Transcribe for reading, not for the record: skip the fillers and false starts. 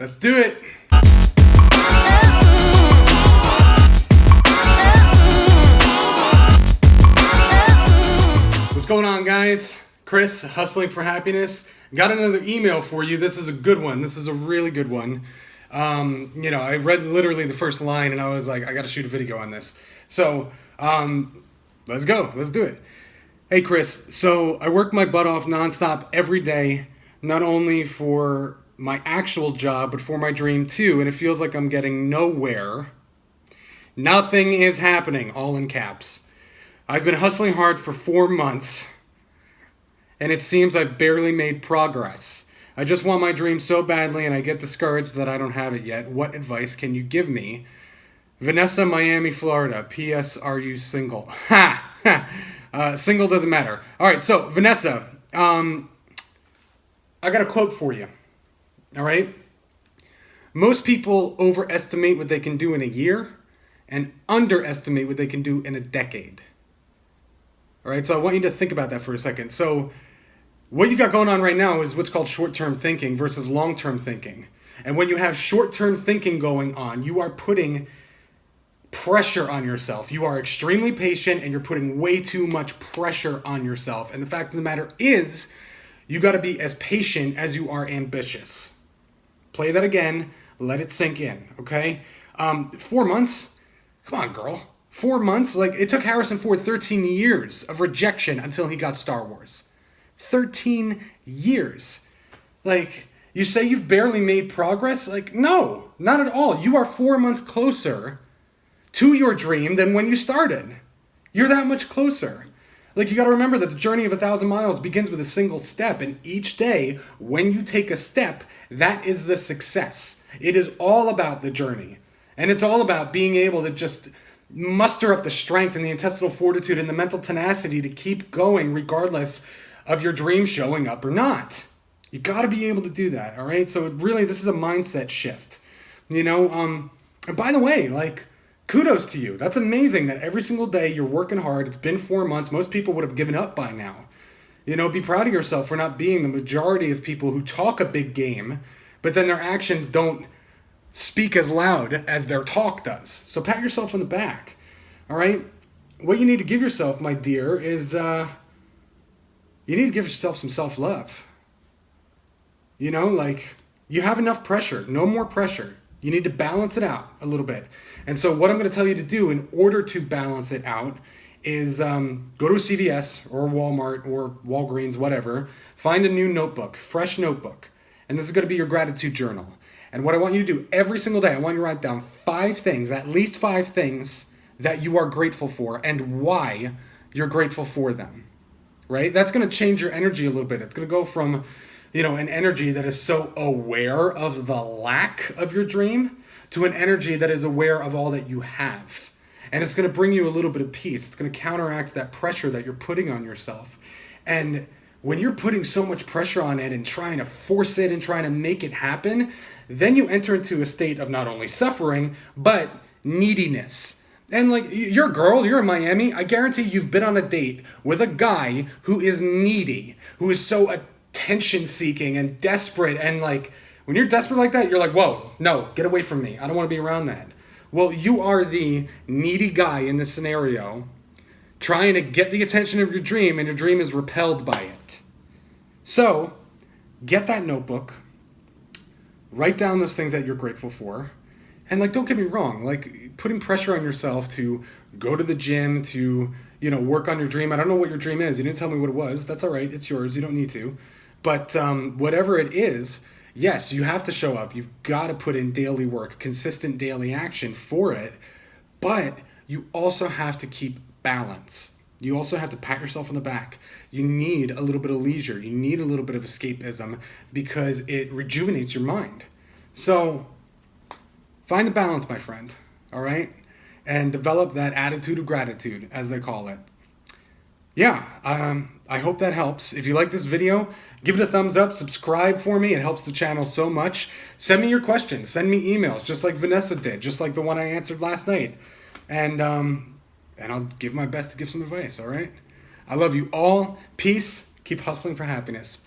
Let's do it. What's going on, guys? Chris, Hustling for Happiness. Got another email for you. This is a good one. This is a really good one. I read literally the first line and I was like, I got to shoot a video on this. So, let's go. Let's do it. Hey, Chris. So I work my butt off nonstop every day, not only for my actual job, but for my dream too. And it feels like I'm getting nowhere. Nothing is happening, all in caps. I've been hustling hard for 4 months, and it seems I've barely made progress. I just want my dream so badly, and I get discouraged that I don't have it yet. What advice can you give me? Vanessa, Miami, Florida. P.S. Are you single? Single doesn't matter. All right, so Vanessa, I got a quote for you. All right? Most people overestimate what they can do in a year and underestimate what they can do in a decade. All right, so I want you to think about that for a second. So what you got going on right now is what's called short-term thinking versus long-term thinking. And when you have short-term thinking going on, you are putting pressure on yourself. You are extremely patient and you're putting way too much pressure on yourself. And the fact of the matter is, you got to be as patient as you are ambitious. Play that again. Let it sink in, okay? 4 months? Come on, girl. 4 months? Like, it took Harrison Ford 13 years of rejection until he got Star Wars. 13 years. Like, you say you've barely made progress? Like, no, not at all. You are 4 months closer to your dream than when you started. You're that much closer. Like, you got to remember that the journey of 1,000 miles begins with a single step. And each day, when you take a step, that is the success. It is all about the journey. And it's all about being able to just muster up the strength and the intestinal fortitude and the mental tenacity to keep going regardless of your dream showing up or not. You got to be able to do that, all right? So really, this is a mindset shift. And by the way, like, kudos to you. That's amazing that every single day you're working hard. It's been 4 months. Most people would have given up by now. Be proud of yourself for not being the majority of people who talk a big game, but then their actions don't speak as loud as their talk does. So pat yourself on the back, all right? What you need to give yourself, my dear, is you need to give yourself some self-love. You have enough pressure. No more pressure. You need to balance it out a little bit. And so what I'm going to tell you to do in order to balance it out is go to a CVS or a Walmart or Walgreens, whatever. Find a new notebook, fresh notebook. And this is going to be your gratitude journal. And what I want you to do every single day, I want you to write down 5 things, at least 5 things that you are grateful for and why you're grateful for them. Right? That's going to change your energy a little bit. It's going to go from an energy that is so aware of the lack of your dream to an energy that is aware of all that you have. And it's going to bring you a little bit of peace. It's going to counteract that pressure that you're putting on yourself. And when you're putting so much pressure on it and trying to force it and trying to make it happen, then you enter into a state of not only suffering, but neediness. And you're a girl, you're in Miami, I guarantee you've been on a date with a guy who is needy, who is so attention-seeking and desperate, and when you're desperate like that, you're like, whoa, no, get away from me. I don't want to be around that. Well, you are the needy guy in this scenario, trying to get the attention of your dream, and your dream is repelled by it. So, get that notebook, write down those things that you're grateful for, and don't get me wrong, putting pressure on yourself to go to the gym, to work on your dream. I don't know what your dream is. You didn't tell me what it was. That's all right. It's yours. You don't need to. But whatever it is, yes, you have to show up. You've got to put in daily work, consistent daily action for it. But you also have to keep balance. You also have to pat yourself on the back. You need a little bit of leisure. You need a little bit of escapism because it rejuvenates your mind. So find the balance, my friend. All right? And develop that attitude of gratitude, as they call it. Yeah, I hope that helps. If you like this video, give it a thumbs up, subscribe for me. It helps the channel so much. Send me your questions. Send me emails, just like Vanessa did, just like the one I answered last night. And I'll give my best to give some advice, all right? I love you all. Peace. Keep hustling for happiness.